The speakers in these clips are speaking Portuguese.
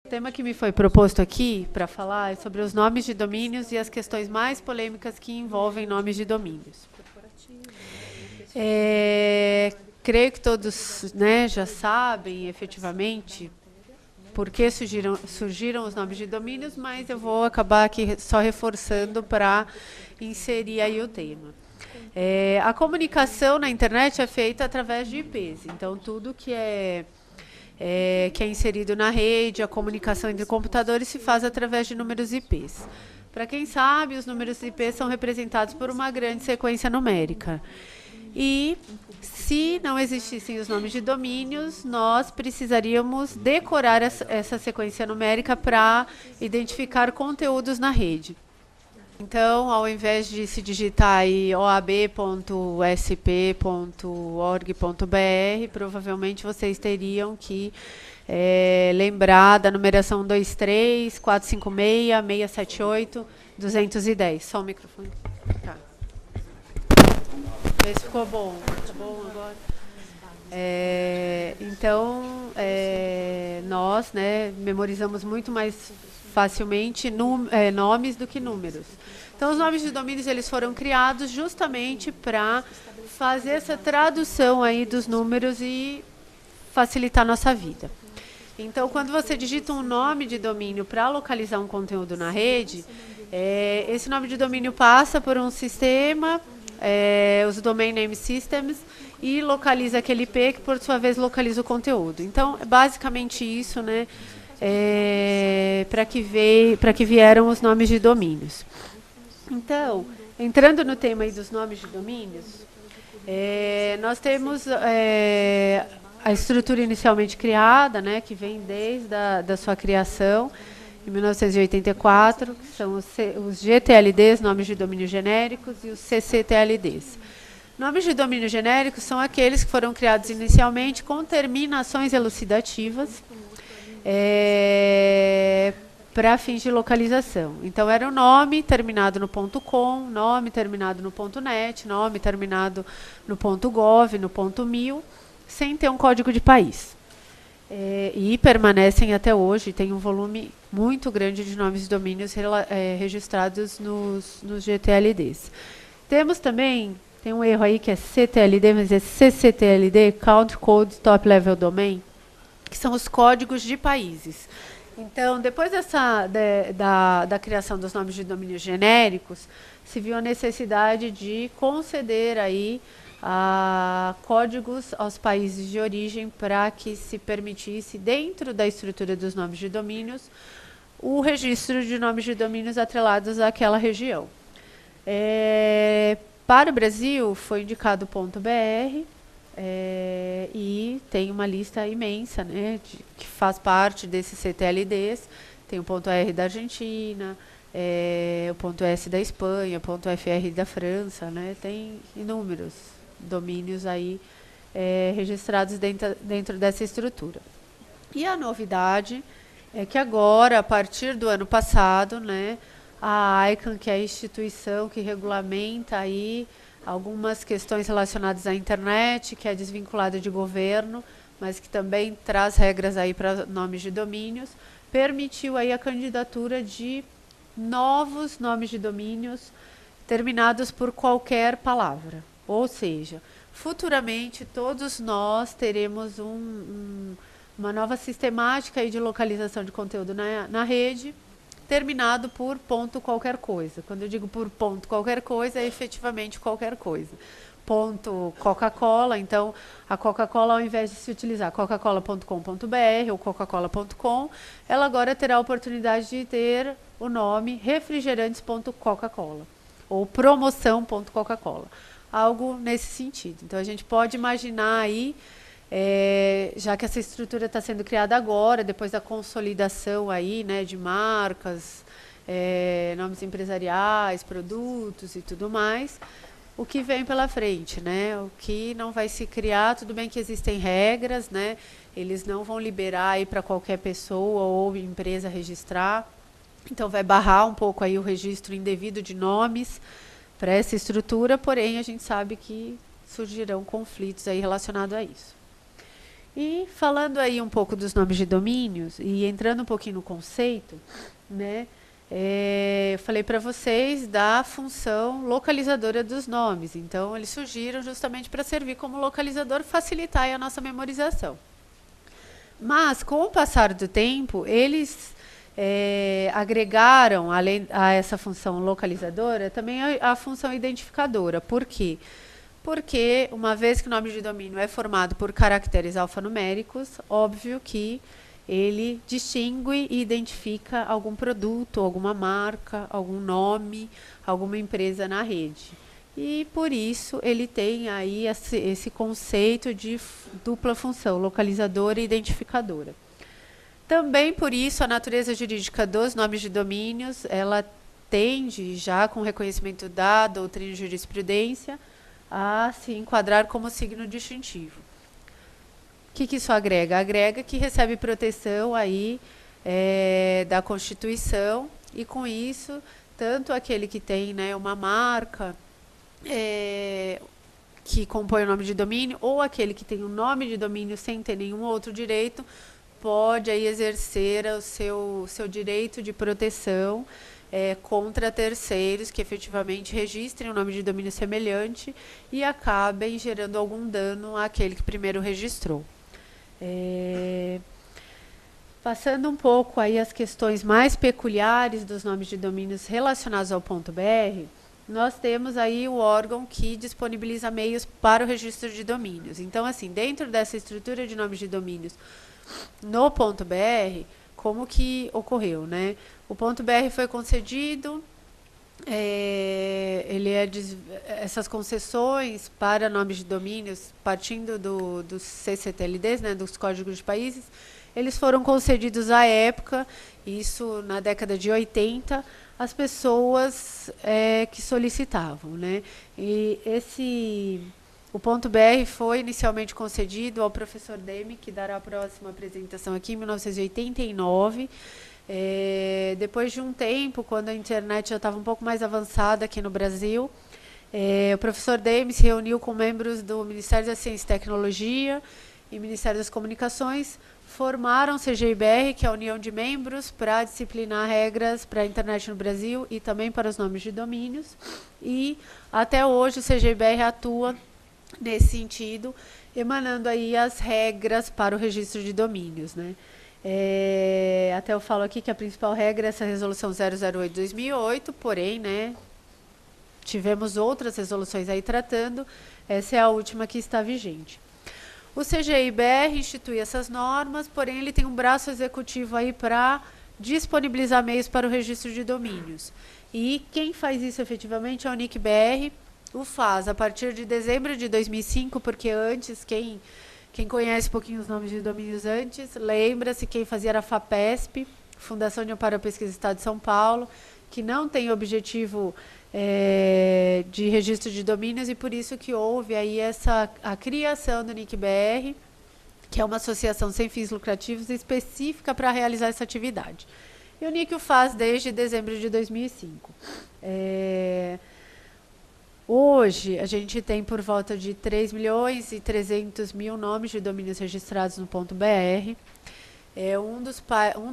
tema que me foi proposto aqui para falar é sobre os nomes de domínios e as questões mais polêmicas que envolvem nomes de domínios. Creio que todos, né, já sabem efetivamente por que surgiram os nomes de domínios, mas eu vou acabar aqui só reforçando para inserir aí o tema. A comunicação na internet é feita através de IPs, então tudo que é inserido na rede, a comunicação entre computadores se faz através de números IPs. Para quem sabe, os números IPs são representados por uma grande sequência numérica. E se não existissem os nomes de domínios, nós precisaríamos decorar essa sequência numérica para identificar conteúdos na rede. Então, ao invés de se digitar aí oab.sp.org.br, provavelmente vocês teriam que lembrar da numeração 23, 456, 678, 210. Só o microfone. Tá. Esse ficou bom. Tá bom agora? Então, nós, né, memorizamos muito mais facilmente nomes do que números. Então, os nomes de domínios eles foram criados justamente para fazer essa tradução aí dos números e facilitar a nossa vida. Então, quando você digita um nome de domínio para localizar um conteúdo na rede, esse nome de domínio passa por um sistema, os Domain Name Systems, e localiza aquele IP que, por sua vez, localiza o conteúdo. Então, é basicamente isso, né? Para que vieram os nomes de domínios. Então, entrando no tema aí dos nomes de domínios, nós temos a estrutura inicialmente criada, né, que vem desde da sua criação, em 1984, que são os GTLDs, nomes de domínio genéricos, e os CCTLDs. Nomes de domínio genéricos são aqueles que foram criados inicialmente com terminações elucidativas, para fins de localização. Então, era o nome terminado no .com, nome terminado no .net, nome terminado no .gov, no .mil, sem ter um código de país. E permanecem até hoje, tem um volume muito grande de nomes de domínios registrados nos GTLDs. Temos também, tem um erro aí que é CTLD, mas é CCTLD, Country Code Top Level Domain, que são os códigos de países. Então, depois da criação dos nomes de domínios genéricos, se viu a necessidade de conceder aí códigos aos países de origem para que se permitisse, dentro da estrutura dos nomes de domínios, o registro de nomes de domínios atrelados àquela região. Para o Brasil, foi indicado o .br, e tem uma lista imensa, né, que faz parte desses CTLDs. Tem o .r da Argentina, o .s da Espanha, o .fr da França, né, tem inúmeros domínios aí registrados dentro dessa estrutura. E a novidade é que agora, a partir do ano passado, né, a ICANN, que é a instituição que regulamenta aí algumas questões relacionadas à internet, que é desvinculada de governo, mas que também traz regras aí para nomes de domínios, permitiu aí a candidatura de novos nomes de domínios terminados por qualquer palavra. Ou seja, futuramente todos nós teremos uma nova sistemática aí de localização de conteúdo na rede, terminado por ponto qualquer coisa. Quando eu digo por ponto qualquer coisa, é efetivamente qualquer coisa. Ponto Coca-Cola, então a Coca-Cola, ao invés de se utilizar coca-cola.com.br ou coca-cola.com, ela agora terá a oportunidade de ter o nome refrigerantes.coca-cola ou promoção.coca-cola. Algo nesse sentido. Então, a gente pode imaginar aí, já que essa estrutura está sendo criada agora, depois da consolidação aí, né, de marcas, nomes empresariais, produtos e tudo mais, o que vem pela frente, né? O que não vai se criar, tudo bem que existem regras, né? Eles não vão liberar aí para qualquer pessoa ou empresa registrar, então vai barrar um pouco aí o registro indevido de nomes para essa estrutura, porém a gente sabe que surgirão conflitos aí relacionados a isso. E falando aí um pouco dos nomes de domínios e entrando um pouquinho no conceito, né? Eu falei para vocês da função localizadora dos nomes. Então, eles surgiram justamente para servir como localizador, facilitar aí a nossa memorização. Mas, com o passar do tempo, eles agregaram, além a essa função localizadora, também a função identificadora. Por quê? Porque, uma vez que o nome de domínio é formado por caracteres alfanuméricos, óbvio que ele distingue e identifica algum produto, alguma marca, algum nome, alguma empresa na rede. E por isso ele tem aí esse conceito de dupla função, localizadora e identificadora. Também por isso a natureza jurídica dos nomes de domínios, ela tende, já com reconhecimento da doutrina de jurisprudência, a se enquadrar como signo distintivo. O que isso agrega? Agrega que recebe proteção aí da Constituição e com isso, tanto aquele que tem, né, uma marca que compõe o nome de domínio ou aquele que tem o nome de domínio sem ter nenhum outro direito, pode aí exercer o seu direito de proteção contra terceiros que efetivamente registrem um nome de domínio semelhante e acabem gerando algum dano àquele que primeiro registrou. Passando um pouco aí as questões mais peculiares dos nomes de domínios relacionados ao .br, nós temos aí o órgão que disponibiliza meios para o registro de domínios. Então, assim, dentro dessa estrutura de nomes de domínios no .br, como que ocorreu, né? O .br foi concedido, essas concessões para nomes de domínios, partindo dos CCTLDs, né, dos códigos de países, eles foram concedidos à época, isso na década de 80, às pessoas que solicitavam, né? E o .br foi inicialmente concedido ao professor Demi, que dará a próxima apresentação aqui em 1989. Depois de um tempo, quando a internet já estava um pouco mais avançada aqui no Brasil, o professor Demi se reuniu com membros do Ministério da Ciência e Tecnologia e Ministério das Comunicações, formaram o CGIBR, que é a união de membros para disciplinar regras para a internet no Brasil e também para os nomes de domínios. E até hoje o CGIBR atua nesse sentido, emanando aí as regras para o registro de domínios, né? Até eu falo aqui que a principal regra é essa resolução 008/2008, porém, né, tivemos outras resoluções aí tratando, essa é a última que está vigente. O CGIBR institui essas normas, porém ele tem um braço executivo aí para disponibilizar meios para o registro de domínios. E quem faz isso efetivamente é o NIC-BR, o faz a partir de dezembro de 2005, porque antes, quem conhece um pouquinho os nomes de domínios antes, lembra-se, quem fazia era a FAPESP, Fundação de Amparo à Pesquisa do Estado de São Paulo, que não tem objetivo de registro de domínios e por isso que houve aí a criação do NIC-BR, que é uma associação sem fins lucrativos específica para realizar essa atividade. E o NIC o faz desde dezembro de 2005. Hoje, a gente tem por volta de 3.300.000 nomes de domínios registrados no .br. É um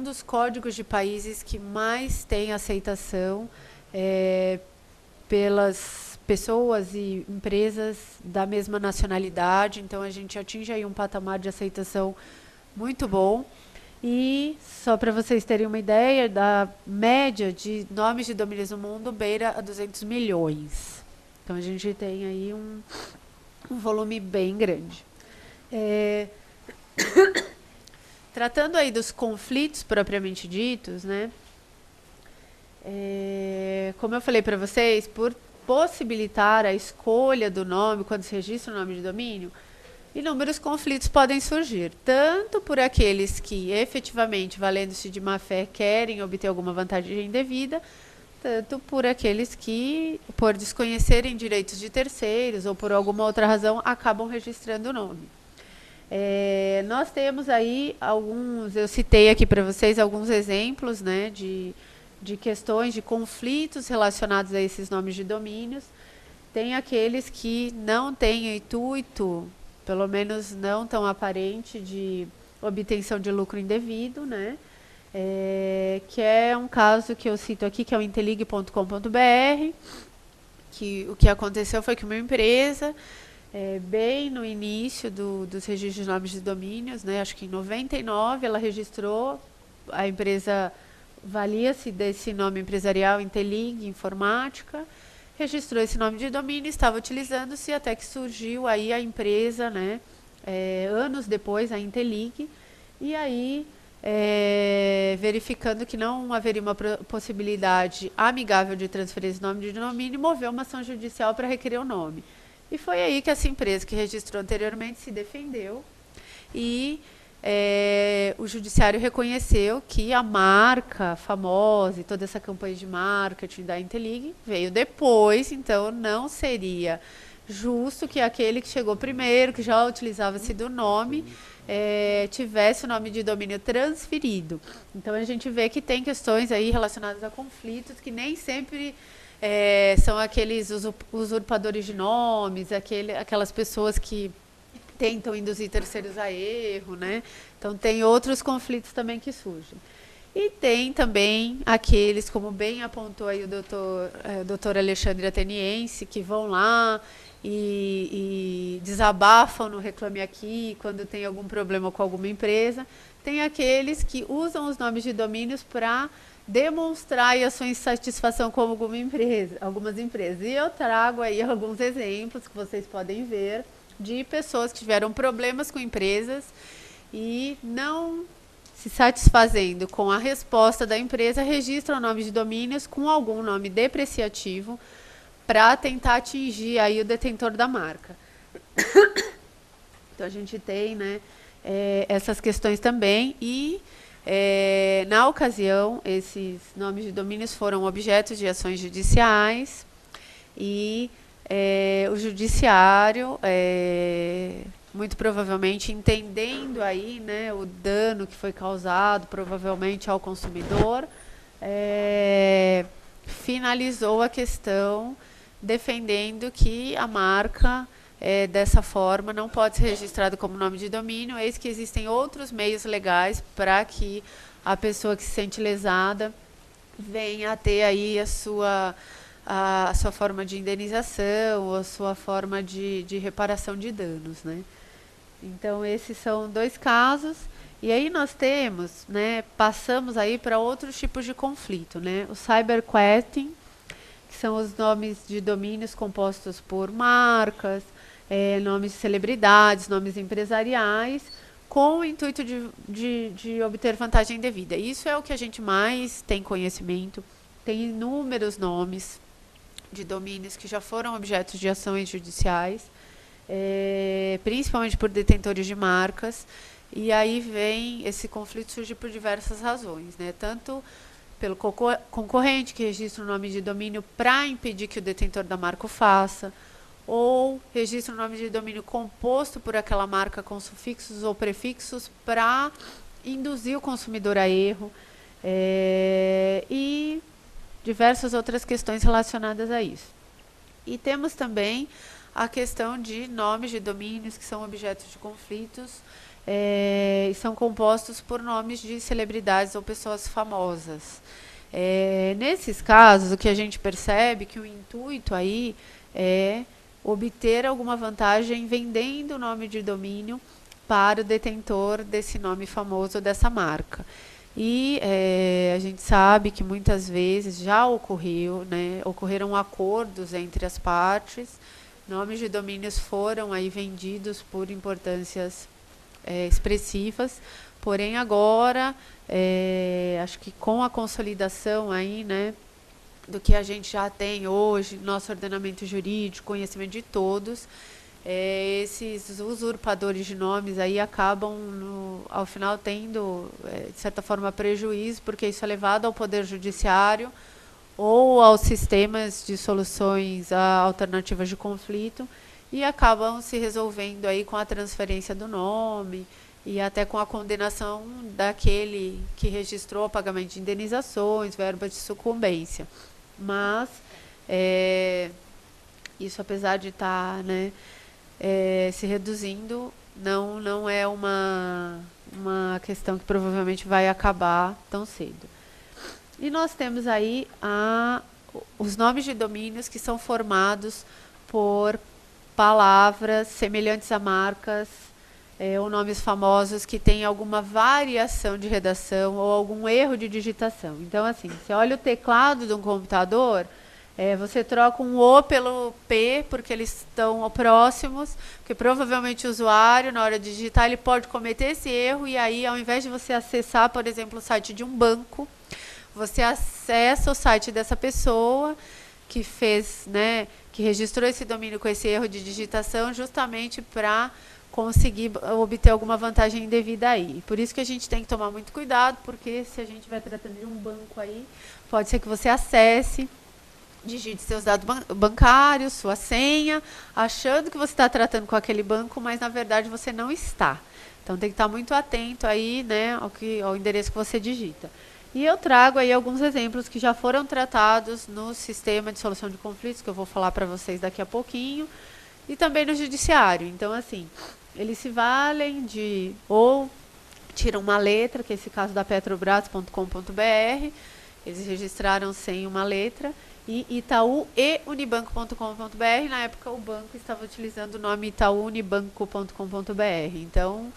dos códigos de países que mais tem aceitação pelas pessoas e empresas da mesma nacionalidade. Então, a gente atinge aí um patamar de aceitação muito bom. E, só para vocês terem uma ideia, da média de nomes de domínios no mundo beira a 200 milhões. Então, a gente tem aí um volume bem grande. Tratando aí dos conflitos propriamente ditos, né? Como eu falei para vocês, por possibilitar a escolha do nome quando se registra o nome de domínio, inúmeros conflitos podem surgir, tanto por aqueles que efetivamente, valendo-se de má-fé, querem obter alguma vantagem indevida, tanto por aqueles que, por desconhecerem direitos de terceiros ou por alguma outra razão, acabam registrando o nome. Nós temos aí eu citei aqui para vocês alguns exemplos, né, de questões, de conflitos relacionados a esses nomes de domínios. Tem aqueles que não têm intuito pelo menos não tão aparente, de obtenção de lucro indevido, né? Que é um caso que eu cito aqui, que é o intelig.com.br, que o que aconteceu foi que uma empresa, bem no início dos registros de nomes de domínios, né, acho que em 99, ela registrou, a empresa valia-se desse nome empresarial Intelig Informática, registrou esse nome de domínio, estava utilizando-se até que surgiu aí a empresa, né, anos depois, a Intelig, e aí, verificando que não haveria uma possibilidade amigável de transferir esse nome de domínio, moveu uma ação judicial para requerer o nome. E foi aí que essa empresa que registrou anteriormente se defendeu e o judiciário reconheceu que a marca famosa e toda essa campanha de marketing da Intelig veio depois, então não seria justo que aquele que chegou primeiro, que já utilizava-se do nome, tivesse o nome de domínio transferido. Então a gente vê que tem questões aí relacionadas a conflitos que nem sempre são aqueles usurpadores de nomes, aquelas pessoas que tentam induzir terceiros a erro, né? Então tem outros conflitos também que surgem. E tem também aqueles, como bem apontou aí o doutor Alexandre Ateniense, que vão lá e desabafam no Reclame Aqui quando tem algum problema com alguma empresa. Tem aqueles que usam os nomes de domínios para demonstrar a sua insatisfação com algumas empresas. E eu trago aí alguns exemplos que vocês podem ver de pessoas que tiveram problemas com empresas e não se satisfazendo com a resposta da empresa, registram o nome de domínios com algum nome depreciativo para tentar atingir aí o detentor da marca. Então a gente tem, né, essas questões também e na ocasião, esses nomes de domínios foram objetos de ações judiciais e o judiciário, muito provavelmente entendendo aí, né, o dano que foi causado, provavelmente ao consumidor, finalizou a questão defendendo que a marca dessa forma não pode ser registrada como nome de domínio, eis que existem outros meios legais para que a pessoa que se sente lesada venha a ter aí a sua forma de indenização, a sua forma de reparação de danos, né? Então esses são dois casos. E aí nós temos, né, passamos aí para outros tipos de conflito, né? O cyberquesting, que são os nomes de domínios compostos por marcas, nomes de celebridades, nomes empresariais, com o intuito de obter vantagem indevida. Isso é o que a gente mais tem conhecimento. Tem inúmeros nomes de domínios que já foram objetos de ações judiciais, principalmente por detentores de marcas. E aí vem esse conflito, surge por diversas razões, né? Tanto pelo concorrente que registra o nome de domínio para impedir que o detentor da marca o faça, ou registra o nome de domínio composto por aquela marca com sufixos ou prefixos para induzir o consumidor a erro, e diversas outras questões relacionadas a isso. E temos também a questão de nomes de domínios que são objetos de conflitos e são compostos por nomes de celebridades ou pessoas famosas. Nesses casos, o que a gente percebe é que o intuito aí é obter alguma vantagem vendendo o nome de domínio para o detentor desse nome famoso, dessa marca. E a gente sabe que muitas vezes já ocorreu, né, ocorreram acordos entre as partes, nomes de domínios foram aí vendidos por importâncias expressivas, porém agora, acho que com a consolidação aí, né, do que a gente já tem hoje, nosso ordenamento jurídico, conhecimento de todos, esses usurpadores de nomes aí acabam, ao final, tendo, de certa forma, prejuízo, porque isso é levado ao Poder Judiciário ou aos sistemas de soluções alternativas de conflito e acabam se resolvendo aí com a transferência do nome e até com a condenação daquele que registrou o pagamento de indenizações, verbas de sucumbência. Mas isso, apesar de estar, né, se reduzindo, não é uma questão que provavelmente vai acabar tão cedo. E nós temos aí os nomes de domínios que são formados por palavras semelhantes a marcas, ou nomes famosos que têm alguma variação de redação ou algum erro de digitação. Então, assim, você olha o teclado de um computador, você troca um O pelo P, porque eles estão próximos, porque provavelmente o usuário, na hora de digitar, ele pode cometer esse erro, e aí, ao invés de você acessar, por exemplo, o site de um banco, você acessa o site dessa pessoa que fez, né, que registrou esse domínio com esse erro de digitação, justamente para conseguir obter alguma vantagem indevida aí. Por isso que a gente tem que tomar muito cuidado, porque se a gente estiver tratando de um banco aí, pode ser que você acesse, digite seus dados bancários, sua senha, achando que você está tratando com aquele banco, mas na verdade você não está. Então tem que estar muito atento aí, né, ao endereço que você digita. E eu trago aí alguns exemplos que já foram tratados no sistema de solução de conflitos, que eu vou falar para vocês daqui a pouquinho, e também no judiciário. Então, assim, eles se valem de, ou tiram uma letra, que é esse caso da petrobras.com.br, eles registraram sem uma letra, e Itaú e unibanco.com.br, na época o banco estava utilizando o nome itaúunibanco.com.br. Então,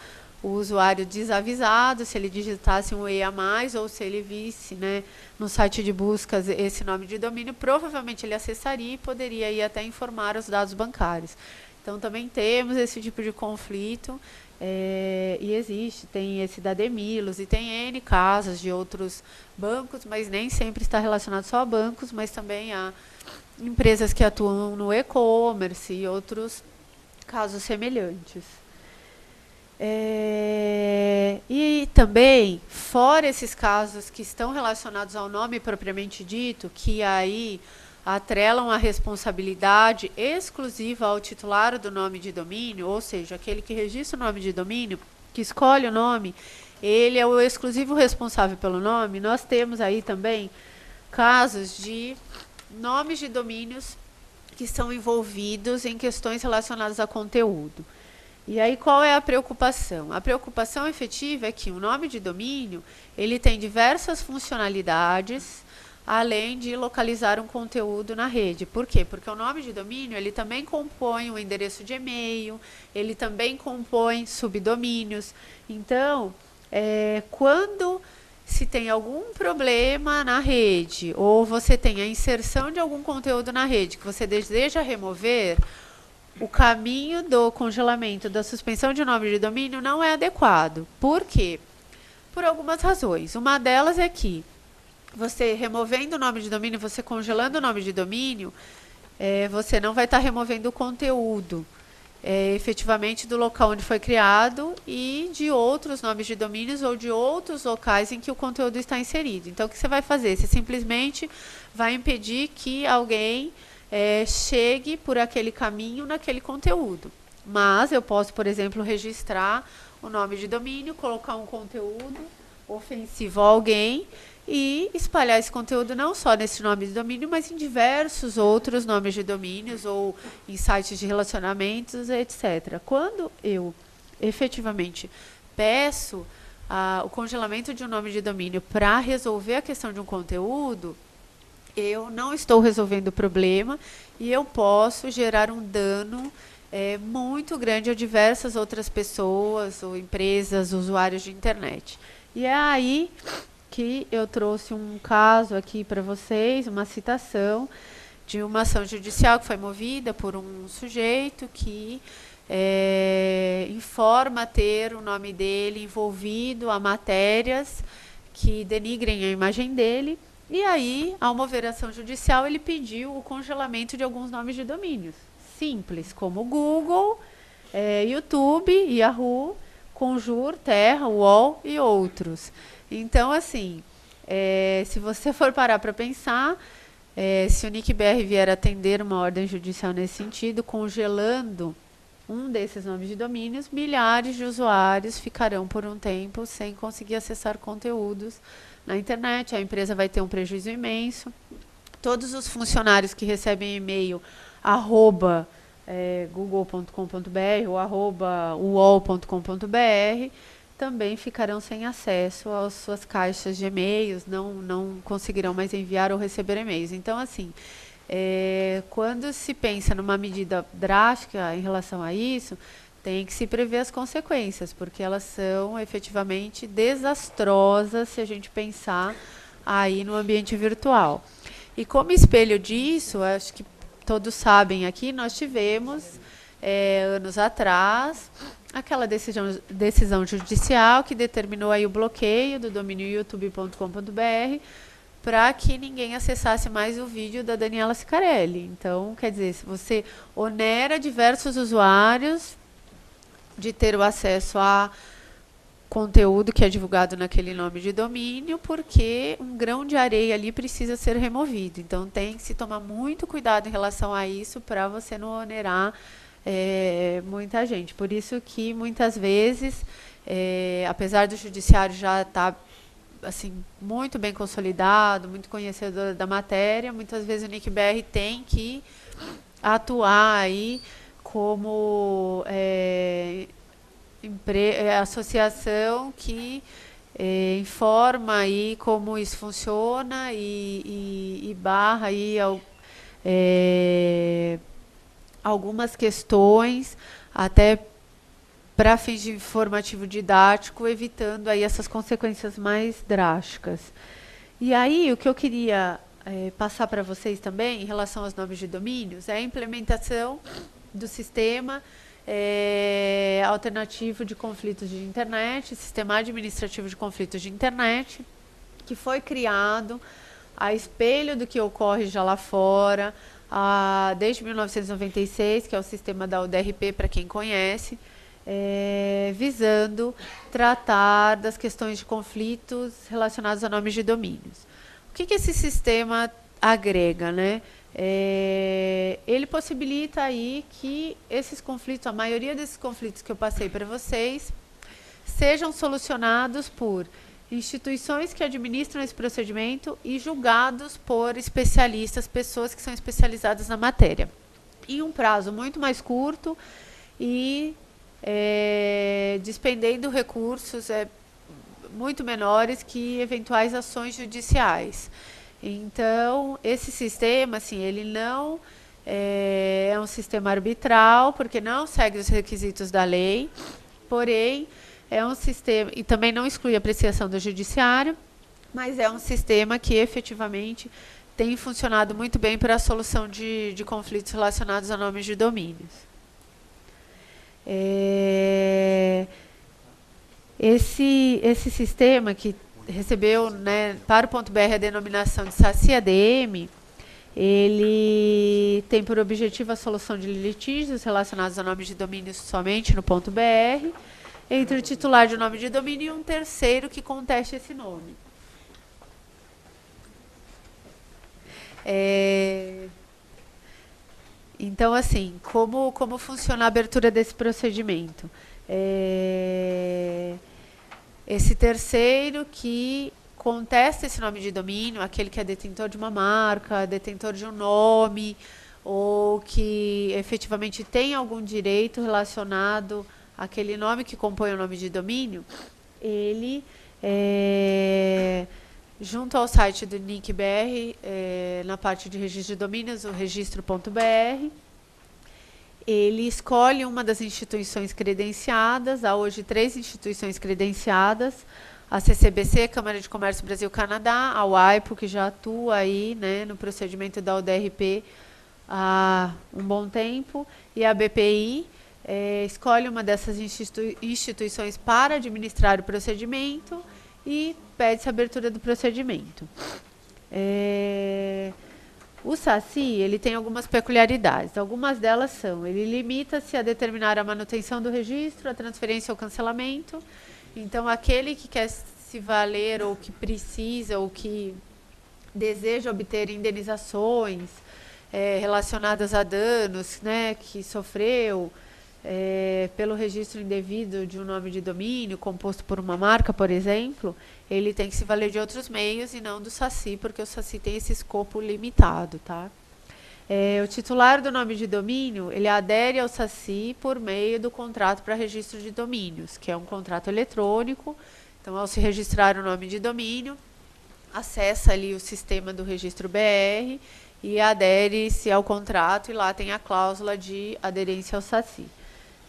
o usuário desavisado, se ele digitasse um E a mais, ou se ele visse, né, no site de buscas esse nome de domínio, provavelmente ele acessaria e poderia ir até informar os dados bancários. Então também temos esse tipo de conflito, e existe, tem esse da Demilos, e tem N casos de outros bancos, mas nem sempre está relacionado só a bancos, mas também a empresas que atuam no e-commerce e outros casos semelhantes. E também, fora esses casos que estão relacionados ao nome propriamente dito, que aí atrelam a responsabilidade exclusiva ao titular do nome de domínio, ou seja, aquele que registra o nome de domínio, que escolhe o nome, ele é o exclusivo responsável pelo nome. Nós temos aí também casos de nomes de domínios que são envolvidos em questões relacionadas a conteúdo. E aí qual é a preocupação? A preocupação efetiva é que o nome de domínio, ele tem diversas funcionalidades, além de localizar um conteúdo na rede. Por quê? Porque o nome de domínio, ele também compõe um endereço de e-mail, ele também compõe subdomínios. Então, quando se tem algum problema na rede, ou você tem a inserção de algum conteúdo na rede que você deseja remover, o caminho do congelamento, da suspensão de nome de domínio não é adequado. Por quê? Por algumas razões. Uma delas é que você removendo o nome de domínio, você congelando o nome de domínio, você não vai estar removendo o conteúdo efetivamente do local onde foi criado e de outros nomes de domínios ou de outros locais em que o conteúdo está inserido. Então, o que você vai fazer? Você simplesmente vai impedir que alguém chegue por aquele caminho naquele conteúdo. Mas eu posso, por exemplo, registrar o nome de domínio, colocar um conteúdo ofensivo a alguém e espalhar esse conteúdo não só nesse nome de domínio, mas em diversos outros nomes de domínios ou em sites de relacionamentos, etc. Quando eu efetivamente peço o congelamento de um nome de domínio para resolver a questão de um conteúdo, eu não estou resolvendo o problema e eu posso gerar um dano muito grande a diversas outras pessoas ou empresas, usuários de internet. E é aí que eu trouxe um caso aqui para vocês, uma citação de uma ação judicial que foi movida por um sujeito que informa ter o nome dele envolvido a matérias que denigrem a imagem dele. E aí, ao mover a ação judicial, ele pediu o congelamento de alguns nomes de domínios simples, como Google, YouTube, Yahoo, Conjur, Terra, UOL e outros. Então, assim, se você for parar para pensar, se o NIC-BR vier atender uma ordem judicial nesse sentido, congelando um desses nomes de domínios, milhares de usuários ficarão por um tempo sem conseguir acessar conteúdos na internet, a empresa vai ter um prejuízo imenso. Todos os funcionários que recebem e-mail @ google.com.br ou @uol.com.br, também ficarão sem acesso às suas caixas de e-mails, não conseguirão mais enviar ou receber e-mails. Então, assim, quando se pensa numa medida drástica em relação a isso, tem que se prever as consequências, porque elas são efetivamente desastrosas se a gente pensar aí no ambiente virtual. E como espelho disso, acho que todos sabem aqui, nós tivemos anos atrás aquela decisão judicial que determinou aí o bloqueio do domínio youtube.com.br para que ninguém acessasse mais o vídeo da Daniela Sicarelli. Então, quer dizer, se você onera diversos usuários de ter o acesso a conteúdo que é divulgado naquele nome de domínio, porque um grão de areia ali precisa ser removido. Então, tem que se tomar muito cuidado em relação a isso para você não onerar muita gente. Por isso que, muitas vezes, apesar do judiciário já estar assim, muito bem consolidado, muito conhecedor da matéria, muitas vezes o NIC-BR tem que atuar aí como associação que informa aí como isso funciona e barra aí algumas questões até para fins de informativo didático, evitando aí essas consequências mais drásticas. E aí o que eu queria passar para vocês também em relação aos nomes de domínios é a implementação do sistema alternativo de conflitos de internet, sistema administrativo de conflitos de internet, que foi criado a espelho do que ocorre já lá fora, desde 1996, que é o sistema da UDRP, para quem conhece, visando tratar das questões de conflitos relacionados a nomes de domínios. O que esse sistema agrega, né? Ele possibilita aí que esses conflitos, a maioria desses conflitos que eu passei para vocês, sejam solucionados por instituições que administram esse procedimento e julgados por especialistas, pessoas que são especializadas na matéria, em um prazo muito mais curto e despendendo recursos muito menores que eventuais ações judiciais. Então, esse sistema, assim, ele não é um sistema arbitral, porque não segue os requisitos da lei, porém, é um sistema, e também não exclui a apreciação do judiciário, mas é um sistema que efetivamente tem funcionado muito bem para a solução de conflitos relacionados a nomes de domínios. Esse sistema que recebeu, né, para o ponto .br a denominação de SACI-ADM, ele tem por objetivo a solução de litígios relacionados a nomes de domínios somente no ponto .br, entre o titular de um nome de domínio e um terceiro que conteste esse nome. Então, assim, como funciona a abertura desse procedimento? Esse terceiro que contesta esse nome de domínio, aquele que é detentor de uma marca, detentor de um nome, ou que efetivamente tem algum direito relacionado àquele nome que compõe o nome de domínio, ele, junto ao site do NIC-BR, na parte de registro de domínios, o registro.br, ele escolhe uma das instituições credenciadas, há hoje 3 instituições credenciadas, a CCBC, Câmara de Comércio Brasil-Canadá, a WIPO, que já atua aí, né, no procedimento da UDRP há um bom tempo, e a BPI, escolhe uma dessas instituições para administrar o procedimento e pede-se a abertura do procedimento. O SACI, ele tem algumas peculiaridades. Algumas delas são, ele limita-se a determinar a manutenção do registro, a transferência ou cancelamento. Então, aquele que quer se valer ou que precisa ou que deseja obter indenizações relacionadas a danos, né, que sofreu pelo registro indevido de um nome de domínio composto por uma marca, por exemplo, ele tem que se valer de outros meios e não do SACI, porque o SACI tem esse escopo limitado, tá? O titular do nome de domínio, ele adere ao SACI por meio do contrato para registro de domínios, que é um contrato eletrônico. Então, ao se registrar o nome de domínio, acessa ali o sistema do registro BR e adere-se ao contrato, e lá tem a cláusula de aderência ao SACI.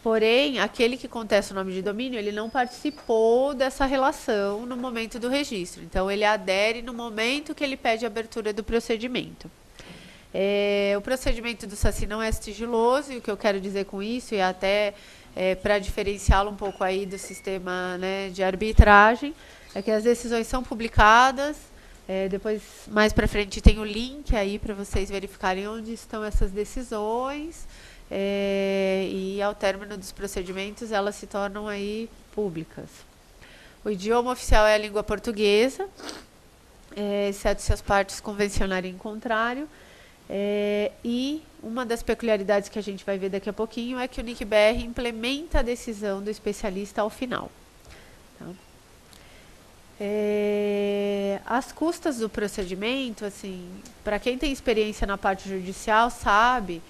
Porém, aquele que contesta o nome de domínio, ele não participou dessa relação no momento do registro. Então, ele adere no momento que ele pede a abertura do procedimento. O procedimento do SACI não é sigiloso, e o que eu quero dizer com isso, e até para diferenciá-lo um pouco aí do sistema, né, de arbitragem, é que as decisões são publicadas. Depois, mais para frente, tem o link aí para vocês verificarem onde estão essas decisões. E ao término dos procedimentos elas se tornam aí públicas. O idioma oficial é a língua portuguesa, exceto se as partes convencionarem em contrário. E uma das peculiaridades que a gente vai ver daqui a pouquinho é que o NIC-BR implementa a decisão do especialista ao final. Tá? As custas do procedimento, assim, para quem tem experiência na parte judicial, sabe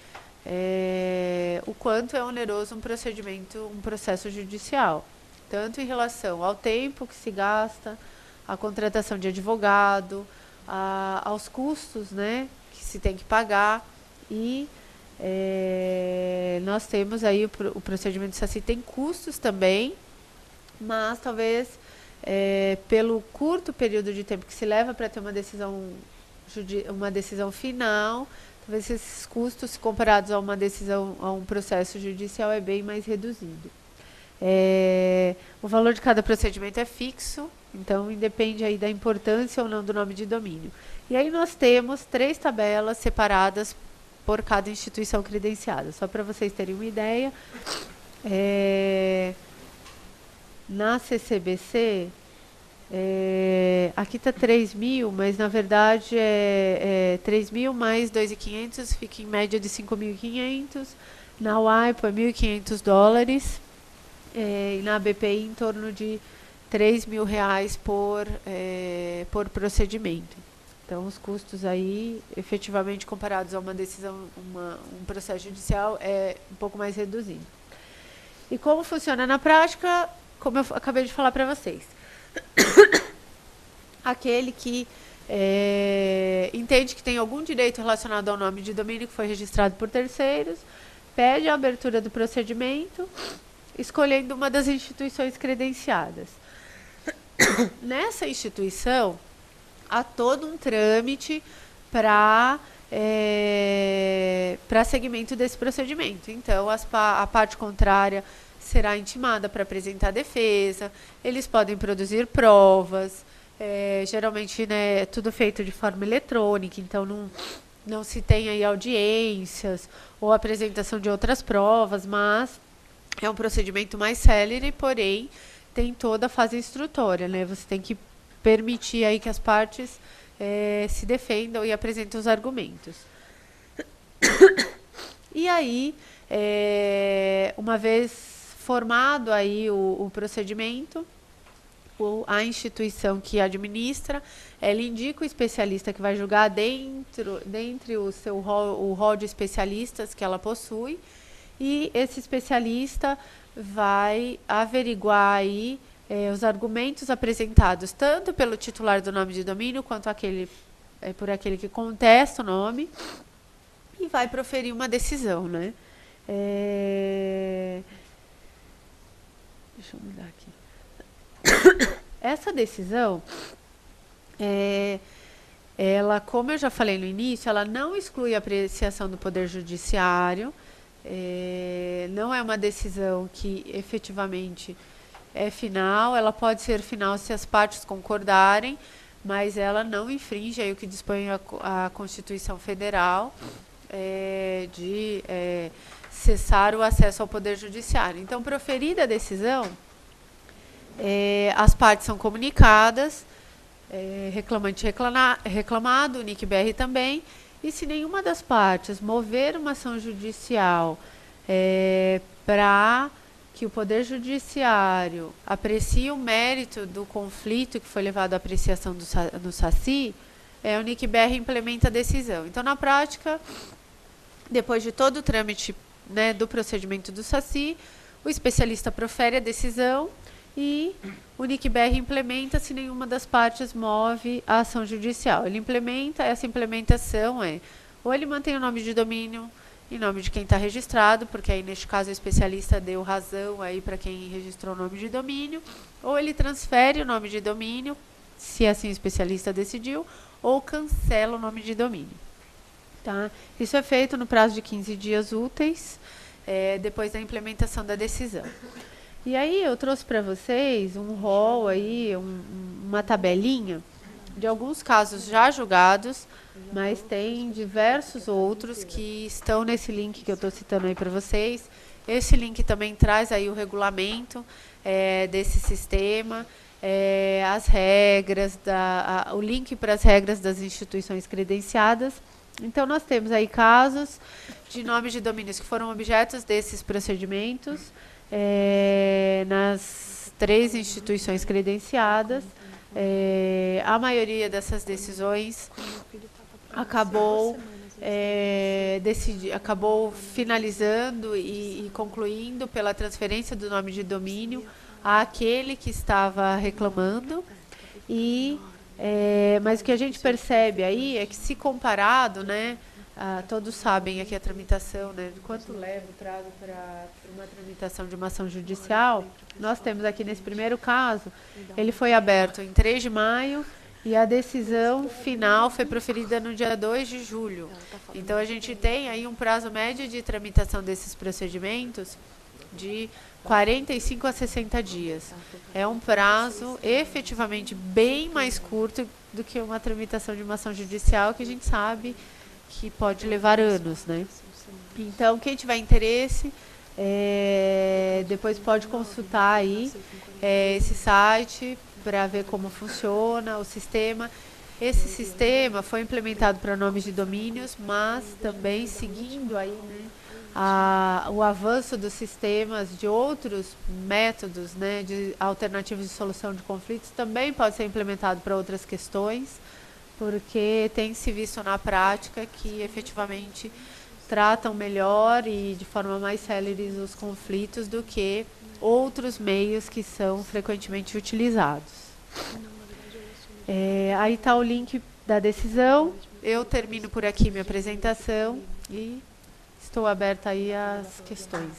o quanto é oneroso um processo judicial, tanto em relação ao tempo que se gasta, à contratação de advogado, aos custos, né, que se tem que pagar. E nós temos aí o procedimento SACI tem custos também, mas talvez pelo curto período de tempo que se leva para ter uma decisão final, talvez esses custos comparados a um processo judicial é bem mais reduzido. O valor de cada procedimento é fixo, então independe aí da importância ou não do nome de domínio. E aí nós temos 3 tabelas separadas por cada instituição credenciada, só para vocês terem uma ideia. Na CCBC, aqui está 3.000, mas na verdade 3.000 mais 2.500, fica em média de 5.500. Na WIPO é $1.500, e na BPI em torno de R$3.000 por procedimento. Então, os custos aí, efetivamente comparados a uma decisão, um processo judicial, é um pouco mais reduzido. E como funciona na prática, como eu acabei de falar para vocês. Aquele que entende que tem algum direito relacionado ao nome de domínio que foi registrado por terceiros, pede a abertura do procedimento, escolhendo uma das instituições credenciadas. Nessa instituição, há todo um trâmite para seguimento desse procedimento. Então, a parte contrária será intimada para apresentar defesa, eles podem produzir provas, geralmente, né, tudo feito de forma eletrônica, então não se tem aí audiências ou apresentação de outras provas, mas é um procedimento mais célere, porém tem toda a fase instrutória, né? Você tem que permitir aí que as partes se defendam e apresentem os argumentos. E aí, uma vez formado aí o procedimento, a instituição que administra, ela indica o especialista que vai julgar dentre o rol de especialistas que ela possui, e esse especialista vai averiguar aí os argumentos apresentados tanto pelo titular do nome de domínio quanto por aquele que contesta o nome, e vai proferir uma decisão, né? Deixa eu mudar aqui. Essa decisão, ela, como eu já falei no início, ela não exclui a apreciação do Poder Judiciário, não é uma decisão que efetivamente é final, ela pode ser final se as partes concordarem, mas ela não infringe aí o que dispõe a Constituição Federal de cessar o acesso ao Poder Judiciário. Então, proferida a decisão, as partes são comunicadas, reclamante reclamado, o NIC-BR também, e se nenhuma das partes mover uma ação judicial para que o Poder Judiciário aprecie o mérito do conflito que foi levado à apreciação no SACI, o NIC-BR implementa a decisão. Então, na prática, Depois de todo o trâmite, né, do procedimento do SACI, o especialista profere a decisão e o NIC-BR implementa se nenhuma das partes move a ação judicial. Ele implementa, essa implementação ou ele mantém o nome de domínio em nome de quem está registrado, porque aí neste caso o especialista deu razão aí para quem registrou o nome de domínio, ou ele transfere o nome de domínio, se assim o especialista decidiu, ou cancela o nome de domínio. Tá? Isso é feito no prazo de 15 dias úteis, depois da implementação da decisão. E aí eu trouxe para vocês um rol aí, uma tabelinha de alguns casos já julgados, mas tem diversos outros que estão nesse link que eu estou citando aí para vocês. Esse link também traz aí o regulamento desse sistema, as regras, o link para as regras das instituições credenciadas. Então, nós temos aí casos de nomes de domínios que foram objetos desses procedimentos nas 3 instituições credenciadas. A maioria dessas decisões acabou finalizando e concluindo pela transferência do nome de domínio àquele que estava reclamando mas o que a gente percebe aí é que, se comparado, né, todos sabem aqui a tramitação, né, de quanto leva o prazo para uma tramitação de uma ação judicial, nós temos aqui nesse primeiro caso, ele foi aberto em 3 de maio e a decisão final foi proferida no dia 2 de julho. Então, a gente tem aí um prazo médio de tramitação desses procedimentos de 45 a 60 dias. É um prazo efetivamente bem mais curto do que uma tramitação de uma ação judicial, que a gente sabe que pode levar anos, né? Então, quem tiver interesse, depois pode consultar aí esse site para ver como funciona o sistema. Esse sistema foi implementado para nomes de domínios, mas também seguindo aí, né, o avanço dos sistemas de outros métodos, né, de alternativas de solução de conflitos, também pode ser implementado para outras questões, porque tem se visto na prática que efetivamente tratam melhor e de forma mais célere os conflitos do que outros meios que são frequentemente utilizados. Aí está o link da decisão. Eu termino por aqui minha apresentação e estou aberta aí às questões.